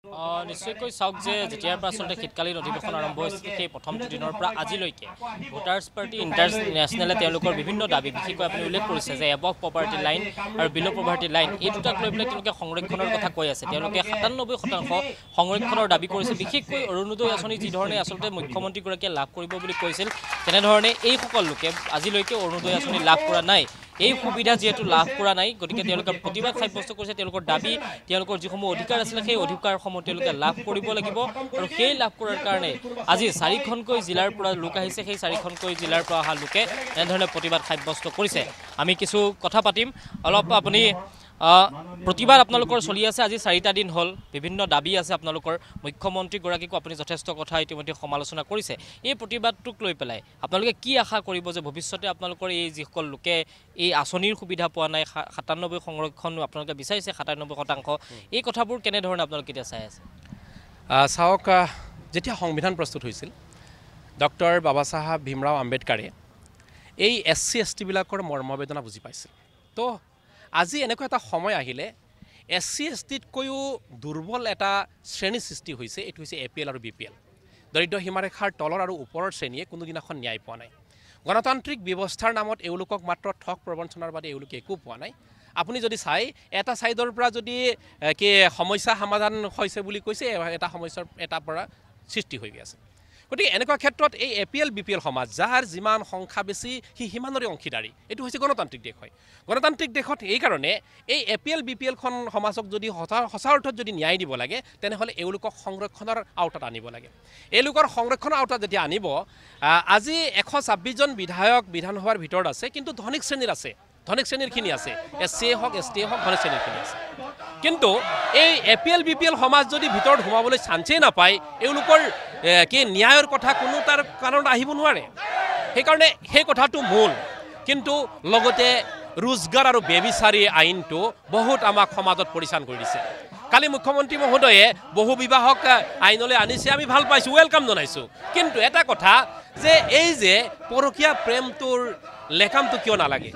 নিশ্চয়কৈ চাওক যে যেতিয়াৰ পৰা আচলতে শীতকালীন অধিৱেশন আৰম্ভ হৈছিল সেই প্ৰথম দিনৰ পৰা আজিলৈকে ভোটাৰ্ছ পাৰ্টি ইণ্টাৰনেশ্যনেলে তেওঁলোকৰ বিভিন্ন দাবী বিশেষকৈ আপুনি উল্লেখ কৰিছে যে এবভ পভাৰ্টি লাইন আৰু বিল' পভাৰ্টি লাইন এই দুটাক লৈ পেলাই তেওঁলোকে সংৰক্ষণৰ কথা কৈ আছে। তেওঁলোকে 97% সংৰক্ষণৰ দাবী কৰিছে। বিশেষকৈ অৰুণোদয় আঁচনি যিধৰণে আচলতে মুখ্যমন্ত্ৰীগৰাকীয়ে লাভ কৰিব বুলি কৈছিল তেনেধৰণে এইসকল লোকে আজিলৈকে অৰুণোদয় আঁচনি লাভ কৰা নাই। এই সুবিধা যিহেতু লাভ কৰা নাই গতিকে তেওঁলোকে প্ৰতিবাদ সাব্যস্ত কৰিছে। তেওঁলোকৰ দাবী তেওঁলোকৰ যিসমূহ অধিকাৰ আছিলে সেই অধিকাৰসমূহ তেওঁলোকে লাভ কৰিব লাগিব আৰু সেই লাভ কৰাৰ কাৰণে আজি 4খনকৈ জিলাৰ পৰা লোক আহিছে। সেই 4খনকৈ জিলাৰ পৰা অহা লোকে এনেধৰণে প্ৰতিবাদ সাব্যস্ত কৰিছে। আমি কিছু কথা পাতিম অলপ। আপুনি প্ৰতিবাদ আপোনালোকৰ চলি আছে আজি 4টা দিন হ'ল, বিভিন্ন দাবী আছে আপোনালোকৰ। মুখ্যমন্ত্ৰীগৰাকীকো আপুনি যথেষ্ট কথা ইতিমধ্যে সমালোচনা কৰিছে। এই প্ৰতিবাদটোক লৈ পেলাই আপোনালোকে কি আশা কৰিব যে ভৱিষ্যতে আপোনালোকৰ এই যিসকল লোকে এই আঁচনিৰ সুবিধা পোৱা নাই 97 সংৰক্ষণ আপোনালোকে বিচাৰিছে 97%, এই কথাবোৰ কেনেধৰণে আপোনালোকে এতিয়া চাই আছে? চাওক, যেতিয়া সংবিধান প্ৰস্তুত হৈছিল ডক্টৰ বাবা চাহেব ভীমৰাও আম্বেদকাৰে এই SC ST বিলাকৰ মৰ্মবেদনা বুজি পাইছিল। তো আজি এনেকুৱা এটা সময় আহিলে SC STতকৈও দুৰ্বল এটা শ্ৰেণী সৃষ্টি হৈছে। এইটো হৈছে APL আৰু BPL। দৰিদ্ৰ সীমাৰেখাৰ তলৰ আৰু ওপৰৰ শ্ৰেণীয়ে কোনোদিনাখন ন্যায় পোৱা নাই। গণতান্ত্ৰিক ব্যৱস্থাৰ নামত এওঁলোকক মাত্ৰ ঠগ প্ৰবঞ্চনাৰ বাদে এওঁলোকে একো পোৱা নাই। আপুনি যদি চাই এটা ছাইডৰ পৰা যদি কি সমস্যা সমাধান হৈছে বুলি কৈছে, এটা সমস্যাৰ এটাৰ পৰা সৃষ্টি হৈ আছে। গতিকে এনেকুৱা ক্ষেত্ৰত এই APL BPL সমাজ যাৰ যিমান সংখ্যা বেছি সিমানৰে অংশীদাৰী। এইটো হৈছে গণতান্ত্ৰিক দেশ হয়। গণতান্ত্ৰিক দেশত এইকাৰণে এই APL BPL সমাজক যদি সঁচা অৰ্থত যদি ন্যায় দিব লাগে তেনেহ'লে এওঁলোকক সংৰক্ষণৰ আওতাত আনিব লাগে। এওঁলোকৰ সংৰক্ষণৰ আওতাত যেতিয়া আনিব, আজি 126জন বিধায়ক বিধানসভাৰ ভিতৰত আছে, কিন্তু ধনিক শ্ৰেণীৰ আছে, ধনিক শ্ৰেণীৰখিনি আছে, SC হওক ST হওক ধনিক শ্ৰেণীৰখিনি আছে। কিন্তু এই APL BPL সমাজ যদি ভিতৰত সোমাবলৈ চান্সেই নাপায়, এওঁলোকৰ কি ন্যায়ৰ কথা কোনো তাৰ কাৰণত আহিব নোৱাৰে। সেইকাৰণে সেই কথাটো মূল। কিন্তু লগতে ৰোজগাৰ আৰু বেবিচাৰী আইনটো বহুত আমাক সমাজত পৰিচান কৰি দিছে। কালি মুখ্যমন্ত্ৰী মহোদয়ে বহু বিবাহক আইনলৈ আনিছে, আমি ভাল পাইছোঁ, ৱেলকাম জনাইছোঁ। কিন্তু এটা কথা যে এই যে পৰকীয়া প্ৰেমটোৰ লেকামটো কিয় নালাগে?